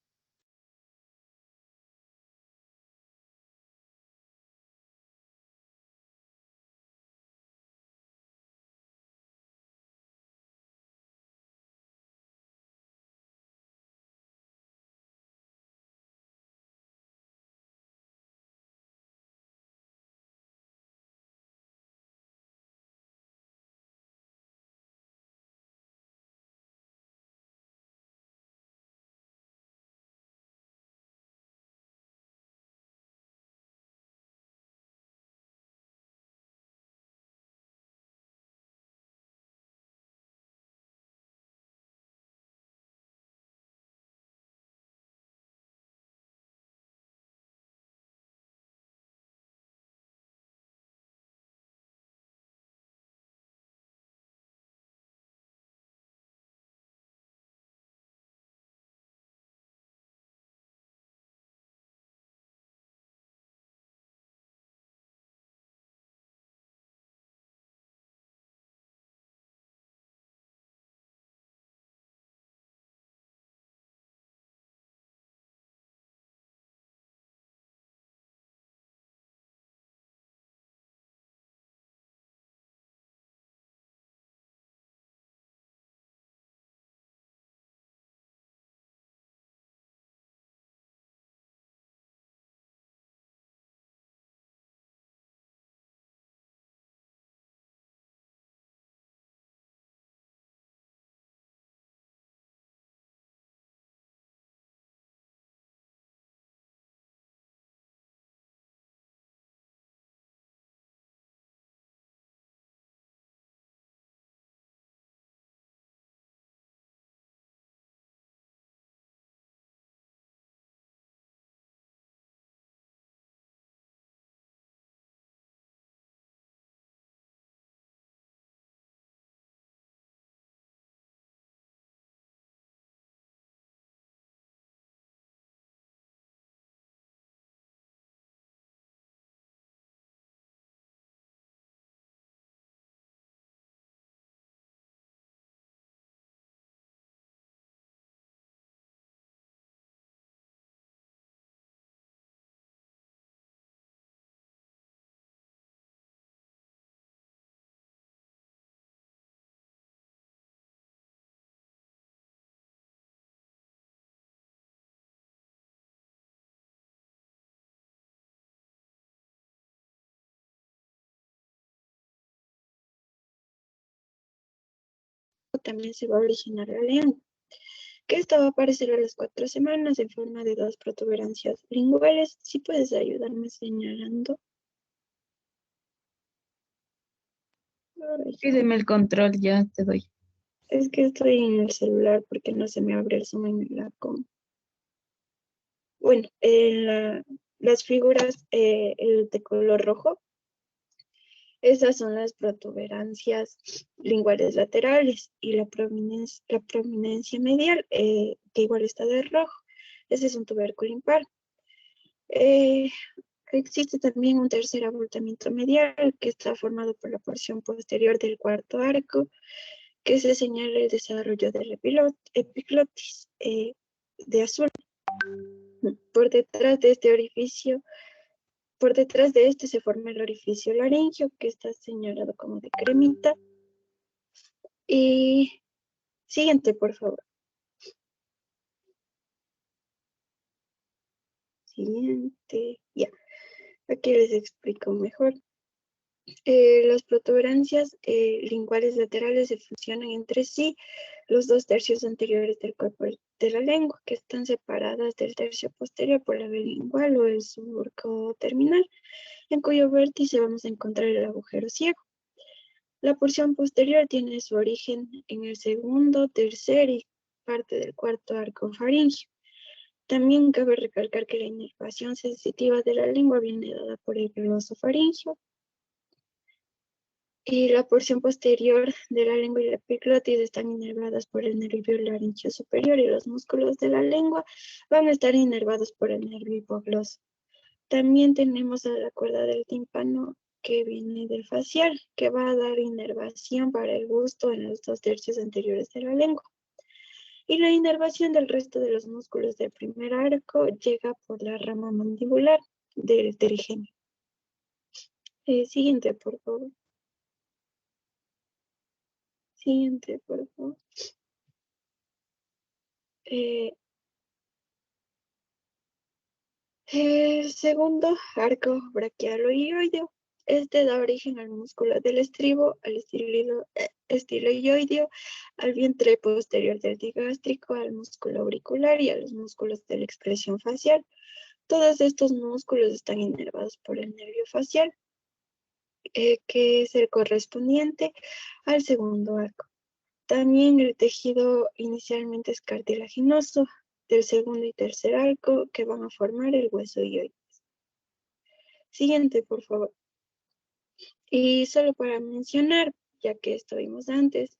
También se va a originar la lengua, que esta va a aparecer a las 4 semanas en forma de 2 protuberancias linguales. Si puedes ayudarme señalando. Ay, Pídeme el control, ya te doy. es que estoy en el celular porque no se me abre el zoom en la com. Bueno, las figuras el de color rojo, esas son las protuberancias linguales laterales, y la prominencia medial, que igual está de rojo, ese es un tubérculo impar. Existe también un tercer abultamiento medial que está formado por la porción posterior del cuarto arco, que se señala el desarrollo del epiglotis de azul. Por detrás de este orificio, por detrás de este se forma el orificio laringio, que está señalado como de cremita. Y siguiente, por favor. Siguiente. Ya, aquí les explico mejor. Las protuberancias linguales laterales se fusionan entre sí los 2 tercios anteriores del cuerpo de la lengua, que están separadas del tercio posterior por la vía lingual o el surco terminal, en cuyo vértice vamos a encontrar el agujero ciego. La porción posterior tiene su origen en el segundo, tercer y parte del cuarto arco faríngeo. También cabe recalcar que la inervación sensitiva de la lengua viene dada por el gloso faríngeo, y la porción posterior de la lengua y la epiglotis están inervadas por el nervio laringio superior, y los músculos de la lengua van a estar inervados por el nervio hipogloso. También tenemos a la cuerda del tímpano que viene del facial, que va a dar inervación para el gusto en los 2/3 anteriores de la lengua. Y la inervación del resto de los músculos del primer arco llega por la rama mandibular del trigemio. Siguiente, por favor. Siguiente, por favor. El segundo arco braquialoideo. Este da origen al músculo del estribo, al estiloideo, al vientre posterior del digástrico, al músculo auricular y a los músculos de la expresión facial. Todos estos músculos están inervados por el nervio facial, que es el correspondiente al segundo arco. También el tejido inicialmente es cartilaginoso del segundo y tercer arco que van a formar el hueso hioides. Siguiente, por favor. Y solo para mencionar, ya que esto vimos antes,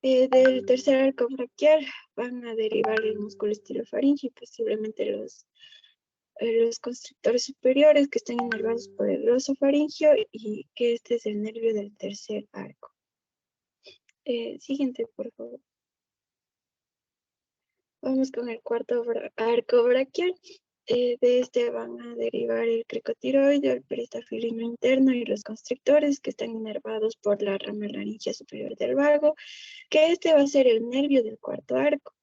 del tercer arco braquial van a derivar el músculo estilofaringeo y posiblemente los constrictores superiores que están inervados por el glosofaringeo y que este es el nervio del tercer arco. Siguiente, por favor. Vamos con el cuarto arco braquial. De este van a derivar el cricotiroideo, el peristafilino interno y los constrictores que están inervados por la rama laringea superior del valgo, que este va a ser el nervio del cuarto arco.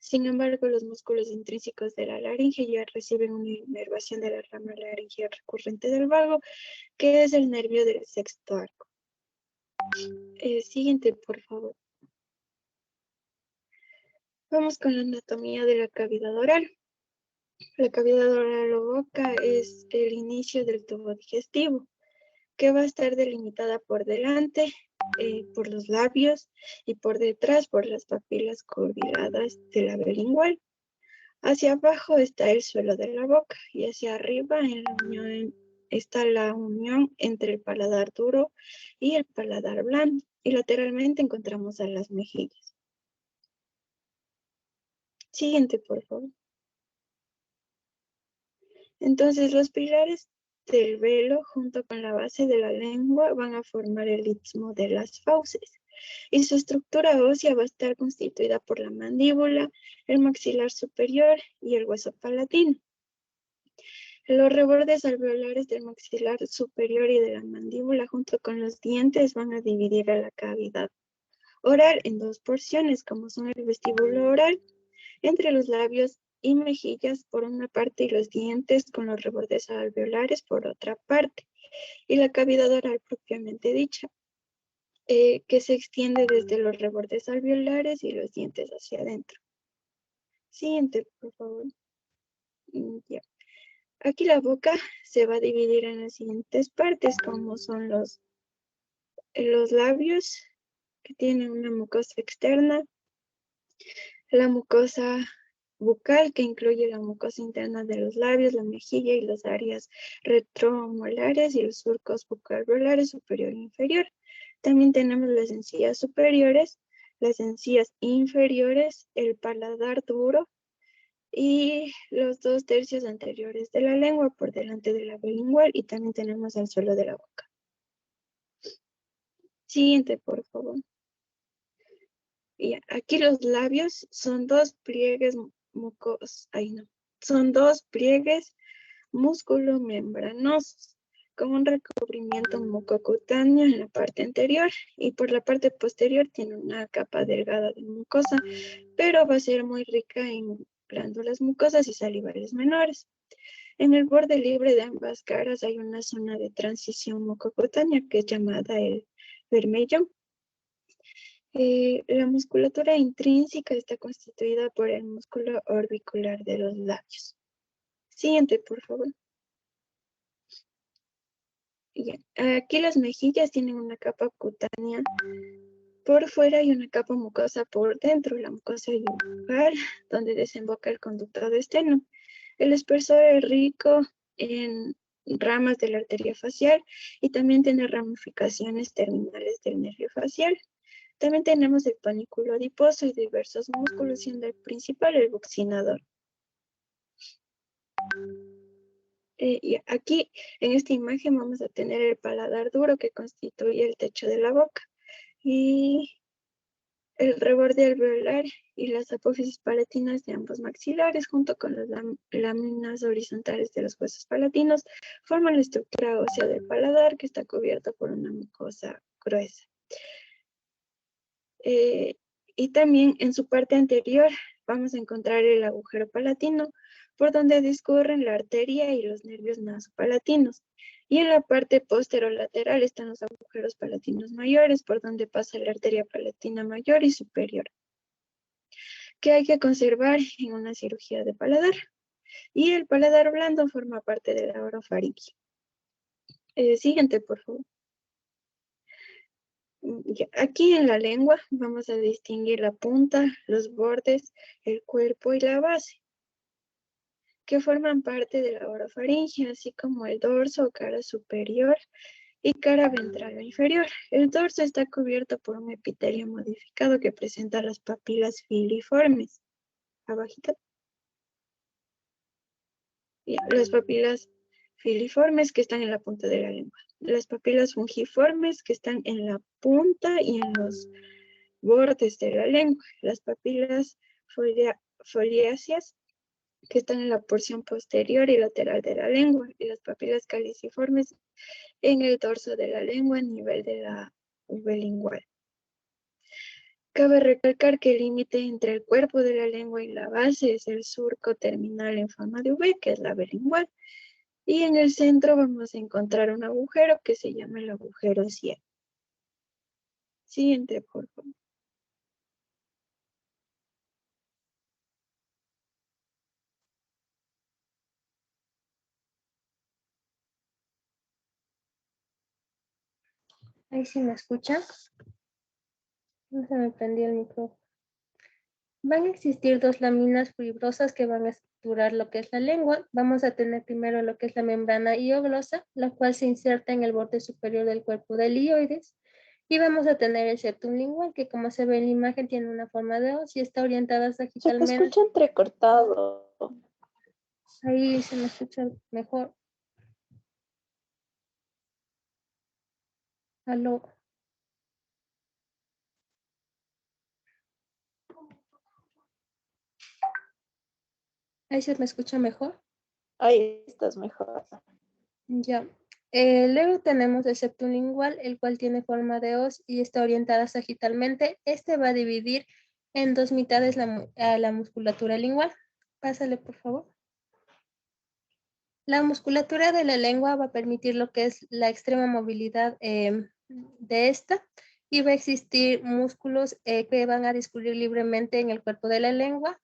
Sin embargo, los músculos intrínsecos de la laringe ya reciben una inervación de la rama laringea recurrente del valgo, que es el nervio del sexto arco. Siguiente, por favor. Vamos con la anatomía de la cavidad oral. La cavidad oral o boca es el inicio del tubo digestivo, que va a estar delimitada por delante por los labios y por detrás por las papilas curviladas del labio lingual. Hacia abajo está el suelo de la boca y hacia arriba en la unión está la unión entre el paladar duro y el paladar blando. Y lateralmente encontramos a las mejillas. Siguiente, por favor. Entonces, los pilares del velo junto con la base de la lengua van a formar el istmo de las fauces. Y su estructura ósea va a estar constituida por la mandíbula, el maxilar superior y el hueso palatino. Los rebordes alveolares del maxilar superior y de la mandíbula junto con los dientes van a dividir a la cavidad oral en dos porciones, como son el vestíbulo oral entre los labios y mejillas por una parte y los dientes con los rebordes alveolares por otra parte, y la cavidad oral propiamente dicha, que se extiende desde los rebordes alveolares y los dientes hacia adentro. Siguiente, por favor. Ya. Aquí la boca se va a dividir en las siguientes partes, como son los labios, que tienen una mucosa externa, la mucosa bucal, que incluye la mucosa interna de los labios, la mejilla y las áreas retromolares y los surcos bucoalveolares superior e inferior. También tenemos las encías superiores, las encías inferiores, el paladar duro y los 2/3 anteriores de la lengua por delante de la lingual, y también tenemos el suelo de la boca. Siguiente, por favor. Y aquí los labios son dos pliegues mucosos, son dos pliegues musculomembranosos con un recubrimiento mucocutáneo en la parte anterior, y por la parte posterior tiene una capa delgada de mucosa, pero va a ser muy rica en glándulas mucosas y salivales menores. En el borde libre de ambas caras hay una zona de transición mucocutánea que es llamada el bermellón. La musculatura intrínseca está constituida por el músculo orbicular de los labios. Siguiente, por favor. Bien. Aquí las mejillas tienen una capa cutánea por fuera y una capa mucosa por dentro, la mucosa yugal, donde desemboca el conducto de esteno. El espesor es rico en ramas de la arteria facial y también tiene ramificaciones terminales del nervio facial. También tenemos el panículo adiposo y diversos músculos, siendo el principal el buccinador. Y aquí en esta imagen vamos a tener el paladar duro que constituye el techo de la boca y el reborde alveolar y las apófisis palatinas de ambos maxilares junto con las láminas horizontales de los huesos palatinos forman la estructura ósea del paladar que está cubierta por una mucosa gruesa. Y también en su parte anterior vamos a encontrar el agujero palatino por donde discurren la arteria y los nervios nasopalatinos. Y en la parte posterolateral están los agujeros palatinos mayores por donde pasa la arteria palatina mayor y superior, que hay que conservar en una cirugía de paladar. Y el paladar blando forma parte de la orofaringe. Siguiente, por favor. Aquí en la lengua vamos a distinguir la punta, los bordes, el cuerpo y la base, que forman parte de la orofaringe, así como el dorso o cara superior y cara ventral o inferior. El dorso está cubierto por un epitelio modificado que presenta las papilas filiformes. Abajito. Las papilas filiformes que están en la punta de la lengua. Las papilas fungiformes que están en la punta y en los bordes de la lengua. Las papilas foliáceas que están en la porción posterior y lateral de la lengua. Y las papilas caliciformes en el dorso de la lengua a nivel de la V lingual. Cabe recalcar que el límite entre el cuerpo de la lengua y la base es el surco terminal en forma de V, que es la V lingual. Y en el centro vamos a encontrar un agujero que se llama el agujero ciego. Siguiente, por favor. Ahí sí me escuchan. No se me prendió el micrófono. Van a existir dos láminas fibrosas que van a estructurar lo que es la lengua. Vamos a tener primero lo que es la membrana hioglosa, la cual se inserta en el borde superior del cuerpo del hioides. Y vamos a tener el septum lingual, que como se ve en la imagen tiene una forma de hoz y está orientada Se te sagitalmente. escucha entrecortado. Ahí se me escucha mejor. Aló. Ahí se me escucha mejor. Ahí estás mejor. Ya. Luego tenemos el septum lingual, el cual tiene forma de hoz y está orientada sagitalmente. Este va a dividir en dos mitades la musculatura lingual. Pásale, por favor. La musculatura de la lengua va a permitir lo que es la extrema movilidad de esta y va a existir músculos que van a discurrir libremente en el cuerpo de la lengua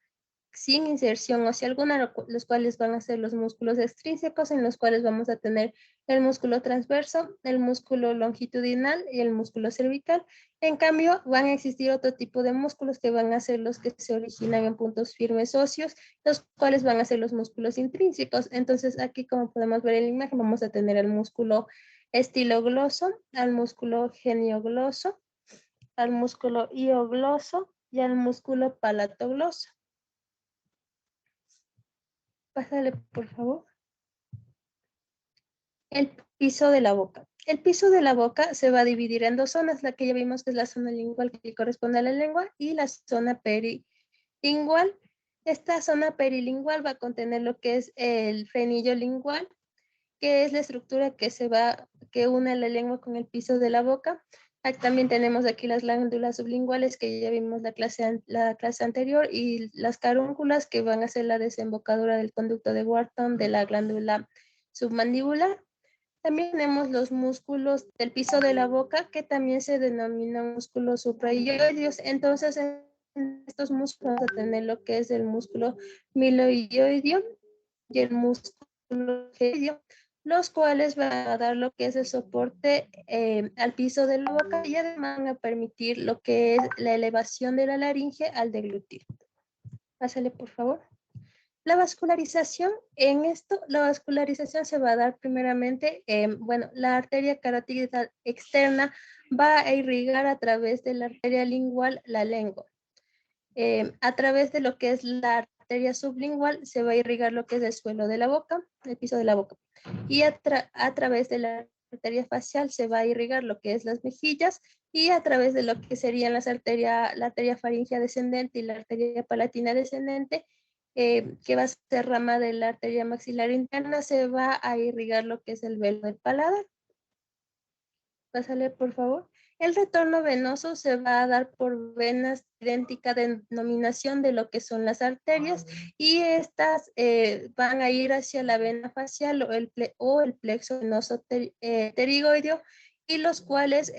sin inserción ósea alguna, los cuales van a ser los músculos extrínsecos, en los cuales vamos a tener el músculo transverso, el músculo longitudinal y el músculo cervical. En cambio, van a existir otro tipo de músculos que van a ser los que se originan en puntos firmes óseos, los cuales van a ser los músculos intrínsecos. Entonces, aquí, como podemos ver en la imagen, vamos a tener el músculo estilogloso, al músculo geniogloso, al músculo hiogloso y al músculo palatogloso. Pásale, por favor. El piso de la boca. El piso de la boca se va a dividir en dos zonas, la que ya vimos que es la zona lingual que corresponde a la lengua y la zona perilingual. Esta zona perilingual va a contener lo que es el frenillo lingual, que es la estructura que une la lengua con el piso de la boca. También tenemos aquí las glándulas sublinguales que ya vimos la clase anterior y las carúnculas que van a ser la desembocadura del conducto de Wharton de la glándula submandibular. También tenemos los músculos del piso de la boca que también se denominan músculos suprayoideos. Entonces en estos músculos vamos a tener lo que es el músculo miloioideo y el músculo geoideo, los cuales van a dar lo que es el soporte al piso de la boca y además van a permitir lo que es la elevación de la laringe al deglutir. Pásale, por favor. La vascularización, la vascularización se va a dar primeramente, la arteria carotídea externa va a irrigar a través de la arteria lingual la lengua. A través de lo que es la arteria sublingual se va a irrigar lo que es el suelo de la boca, el piso de la boca. Y a través de la arteria facial se va a irrigar lo que es las mejillas, y a través de lo que serían la arteria faríngea descendente y la arteria palatina descendente, que va a ser rama de la arteria maxilar interna, se va a irrigar lo que es el velo del paladar. Pásale, por favor. El retorno venoso se va a dar por venas idéntica denominación de lo que son las arterias, y estas van a ir hacia la vena facial o el plexo venoso pterigoideo, y los cuales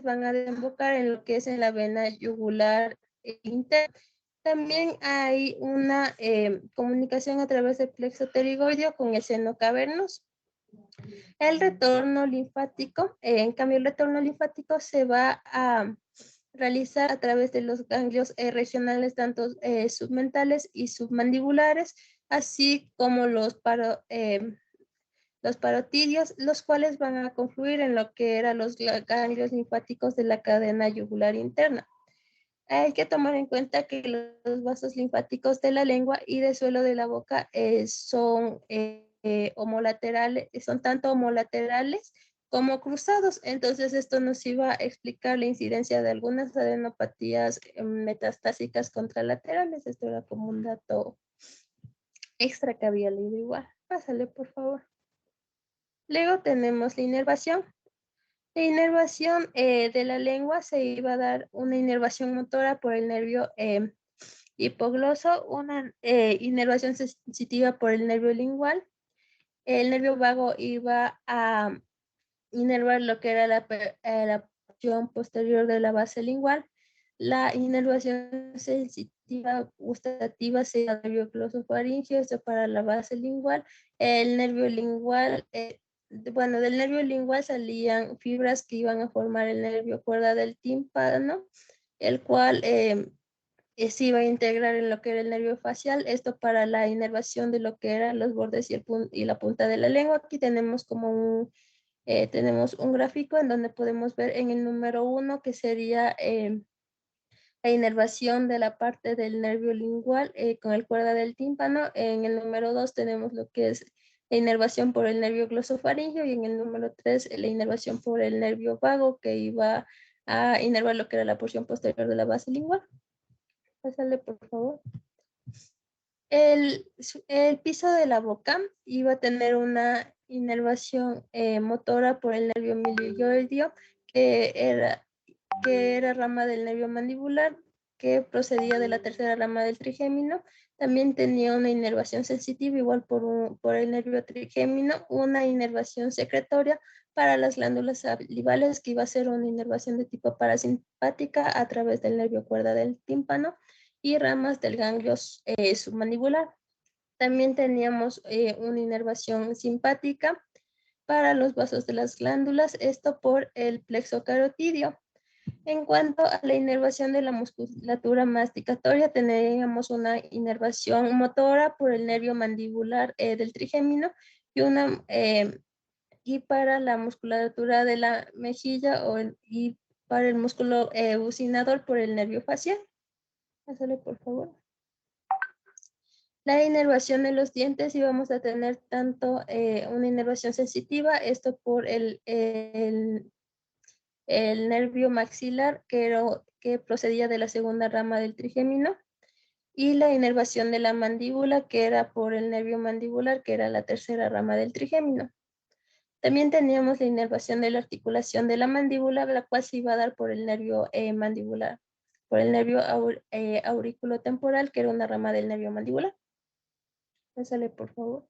van a desembocar en lo que es en la vena yugular interna. También hay una comunicación a través del plexo pterigoideo con el seno cavernoso. El retorno linfático, en cambio, el retorno linfático se va a realizar a través de los ganglios regionales, tanto submentales y submandibulares, así como los parotidios, los cuales van a confluir en lo que eran los ganglios linfáticos de la cadena yugular interna. Hay que tomar en cuenta que los vasos linfáticos de la lengua y del suelo de la boca son homolaterales, son tanto homolaterales como cruzados. Entonces esto nos iba a explicar la incidencia de algunas adenopatías metastásicas contralaterales. Esto era como un dato extra que había leído igual. Pásale, por favor. Luego tenemos la inervación. La inervación de la lengua se iba a dar una inervación motora por el nervio hipogloso, una inervación sensitiva por el nervio lingual. El nervio vago iba a inervar lo que era la porción posterior de la base lingual. La inervación sensitiva gustativa se llama nervio glosofaríngeo, esto para la base lingual. El nervio lingual, del nervio lingual salían fibras que iban a formar el nervio cuerda del tímpano, el cual se iba a integrar en lo que era el nervio facial, esto para la inervación de lo que eran los bordes y la punta de la lengua. Aquí tenemos como tenemos un gráfico en donde podemos ver en el número 1 que sería la inervación de la parte del nervio lingual con el cuerda del tímpano. En el número 2 tenemos lo que es la inervación por el nervio glosofaríngeo, y en el número 3 la inervación por el nervio vago, que iba a inervar lo que era la porción posterior de la base lingual. Pásale, por favor. El piso de la boca iba a tener una inervación motora por el nervio milioideo, que era rama del nervio mandibular, que procedía de la tercera rama del trigémino. También tenía una inervación sensitiva igual por el nervio trigémino, una inervación secretoria para las glándulas salivales, que iba a ser una inervación de tipo parasimpática a través del nervio cuerda del tímpano y ramas del ganglio submandibular. También teníamos una inervación simpática para los vasos de las glándulas, esto por el plexo carotidio. En cuanto a la inervación de la musculatura masticatoria, teníamos una inervación motora por el nervio mandibular del trigémino, y para la musculatura de la mejilla y para el músculo bucinador por el nervio facial. Pásale, por favor. La inervación de los dientes, y vamos a tener tanto una inervación sensitiva, esto por el nervio maxilar que procedía de la segunda rama del trigémino, y la inervación de la mandíbula, que era por el nervio mandibular, que era la tercera rama del trigémino. También teníamos la inervación de la articulación de la mandíbula, la cual se iba a dar por el nervio mandibular, por el nervio auriculotemporal, que era una rama del nervio mandibular. Pásale, por favor.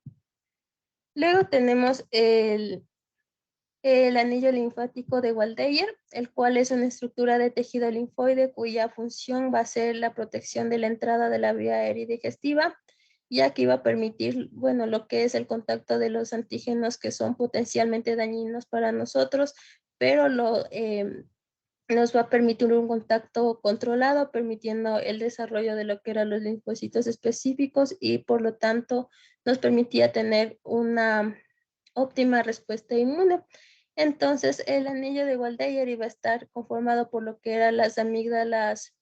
Luego tenemos el anillo linfático de Waldeyer, el cual es una estructura de tejido linfoide cuya función va a ser la protección de la entrada de la vía aérea y digestiva, ya que iba a permitir, lo que es el contacto de los antígenos que son potencialmente dañinos para nosotros, pero nos va a permitir un contacto controlado, permitiendo el desarrollo de lo que eran los linfocitos específicos, y por lo tanto nos permitía tener una óptima respuesta inmune. Entonces, el anillo de Waldeyer iba a estar conformado por lo que eran las amígdalas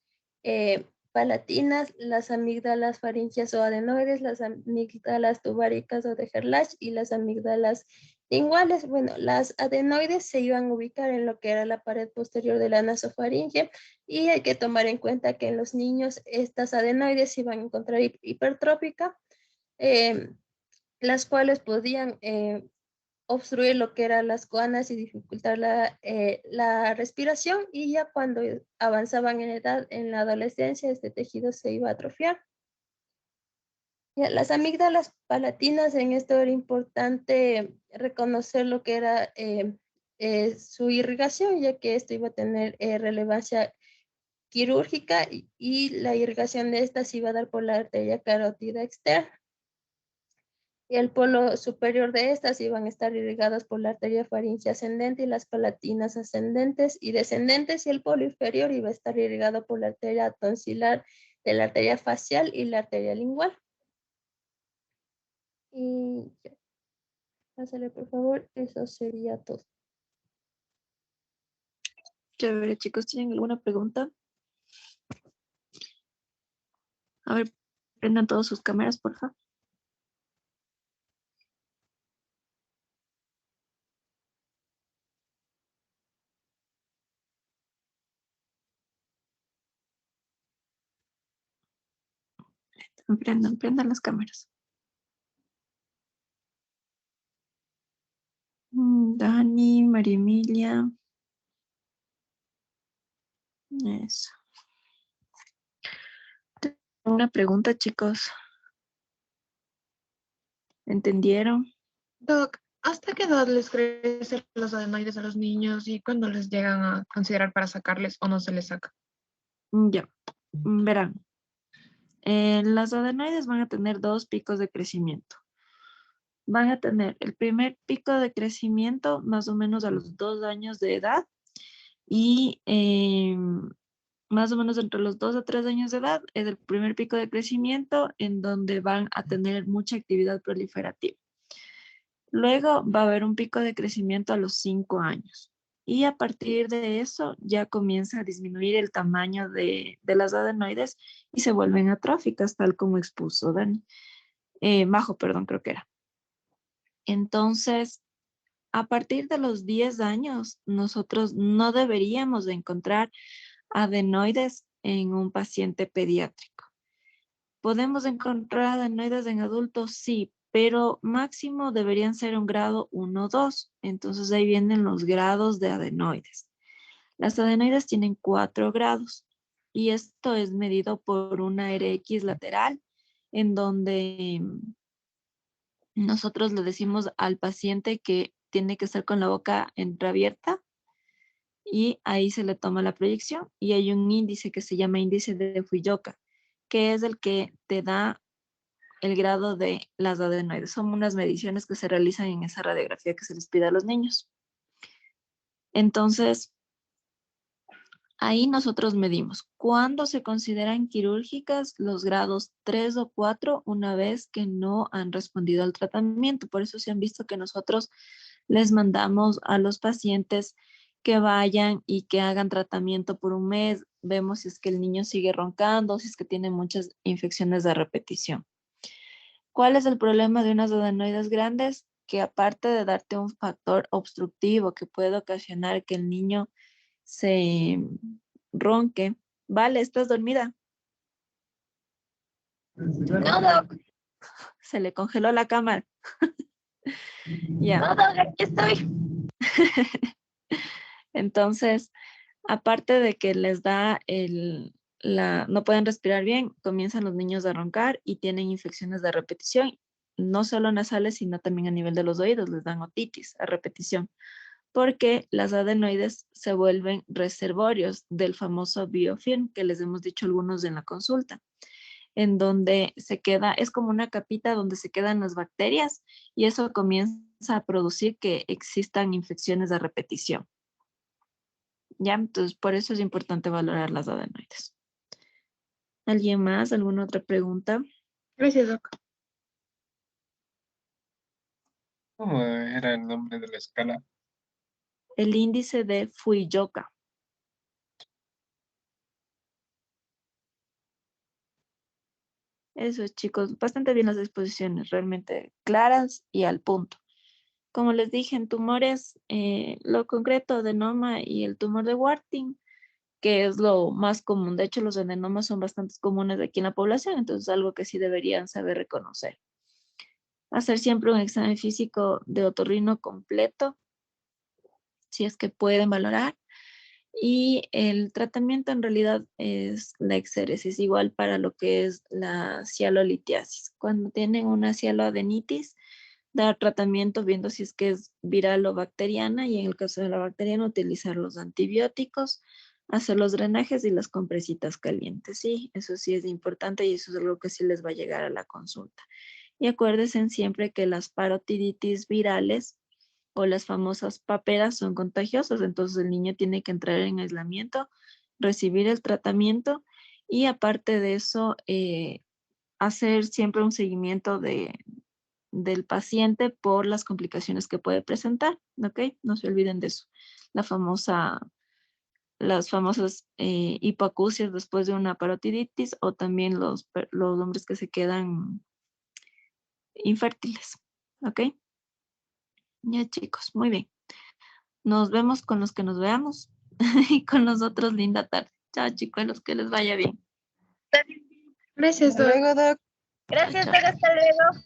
palatinas, las amígdalas faríngeas o adenoides, las amígdalas tubáricas o de Gerlach y las amígdalas linguales. Bueno, las adenoides se iban a ubicar en lo que era la pared posterior de la nasofaringe y hay que tomar en cuenta que en los niños estas adenoides se iban a encontrar hipertróficas, las cuales podían obstruir lo que eran las coanas y dificultar la respiración, y ya cuando avanzaban en edad, en la adolescencia, este tejido se iba a atrofiar. Ya, las amígdalas palatinas, en esto era importante reconocer lo que era su irrigación, ya que esto iba a tener relevancia quirúrgica y la irrigación de esta se iba a dar por la arteria carótida externa. Y el polo superior de estas iban a estar irrigadas por la arteria faríngea ascendente y las palatinas ascendentes y descendentes, y el polo inferior iba a estar irrigado por la arteria tonsilar de la arteria facial y la arteria lingual. Y ya, pásale por favor, eso sería todo. Chévere, chicos, ¿tienen alguna pregunta? A ver, prendan todas sus cámaras, por favor. Prendan las cámaras. Dani, María Emilia. Eso. Tengo una pregunta, chicos. ¿Entendieron? Doc, ¿hasta qué edad les crecen los adenoides a los niños y cuándo les llegan a considerar para sacarles o no se les saca? Ya. Verán. Las adenoides van a tener 2 picos de crecimiento. Van a tener el primer pico de crecimiento más o menos a los 2 años de edad y más o menos entre los 2 a 3 años de edad es el primer pico de crecimiento en donde van a tener mucha actividad proliferativa. Luego va a haber un pico de crecimiento a los 5 años y a partir de eso ya comienza a disminuir el tamaño de las adenoides y se vuelven atróficas, tal como expuso Dani. Majo, perdón, creo que era. Entonces, a partir de los 10 años, nosotros no deberíamos de encontrar adenoides en un paciente pediátrico. ¿Podemos encontrar adenoides en adultos? Sí, pero máximo deberían ser un grado 1 o 2. Entonces ahí vienen los grados de adenoides. Las adenoides tienen 4 grados y esto es medido por una RX lateral en donde nosotros le decimos al paciente que tiene que estar con la boca entreabierta y ahí se le toma la proyección y hay un índice que se llama índice de Fujioka, que es el que te da el grado de las adenoides. Son unas mediciones que se realizan en esa radiografía que se les pide a los niños. Entonces, ahí nosotros medimos cuándo se consideran quirúrgicas los grados 3 o 4 una vez que no han respondido al tratamiento. Por eso se han visto que nosotros les mandamos a los pacientes que vayan y que hagan tratamiento por un mes. Vemos si es que el niño sigue roncando, si es que tiene muchas infecciones de repetición. ¿Cuál es el problema de unas adenoides grandes? Que aparte de darte un factor obstructivo que puede ocasionar que el niño se ronque. Vale, ¿estás dormida? No, Doc. Se le congeló la cámara. Ya. No, Doc, aquí estoy. Entonces, aparte de que les da no pueden respirar bien, comienzan los niños a roncar y tienen infecciones de repetición, no solo nasales, sino también a nivel de los oídos, les dan otitis a repetición, porque las adenoides se vuelven reservorios del famoso biofilm que les hemos dicho algunos en la consulta, en donde se queda, es como una capita donde se quedan las bacterias y eso comienza a producir que existan infecciones de repetición. Ya, entonces por eso es importante valorar las adenoides. ¿Alguien más? ¿Alguna otra pregunta? Gracias, Doc. ¿Cómo era el nombre de la escala? El índice de Fujioka. Eso es, chicos, bastante bien las exposiciones, realmente claras y al punto. Como les dije, en tumores, lo concreto, adenoma y el tumor de Warthin, que es lo más común. De hecho, los adenomas son bastante comunes aquí en la población, entonces es algo que sí deberían saber reconocer. Hacer siempre un examen físico de otorrino completo, si es que pueden valorar. Y el tratamiento en realidad es la exéresis, igual para lo que es la cialolitiasis. Cuando tienen una cialoadenitis, dar tratamiento viendo si es que es viral o bacteriana, y en el caso de la bacteriana utilizar los antibióticos, hacer los drenajes y las compresitas calientes. Sí, eso sí es importante y eso es algo que sí les va a llegar a la consulta. Y acuérdense siempre que las parotiditis virales o las famosas paperas son contagiosas, entonces el niño tiene que entrar en aislamiento, recibir el tratamiento y aparte de eso, hacer siempre un seguimiento del paciente por las complicaciones que puede presentar, ¿ok? No se olviden de eso. Las famosas hipoacusias después de una parotiditis o también los hombres que se quedan infértiles, ¿ok? Ya chicos, muy bien. Nos vemos con los que nos veamos y con nosotros linda tarde. Chao chicos, los que les vaya bien. Gracias, Hasta luego, Doc. Gracias, Chao. Doc, hasta luego.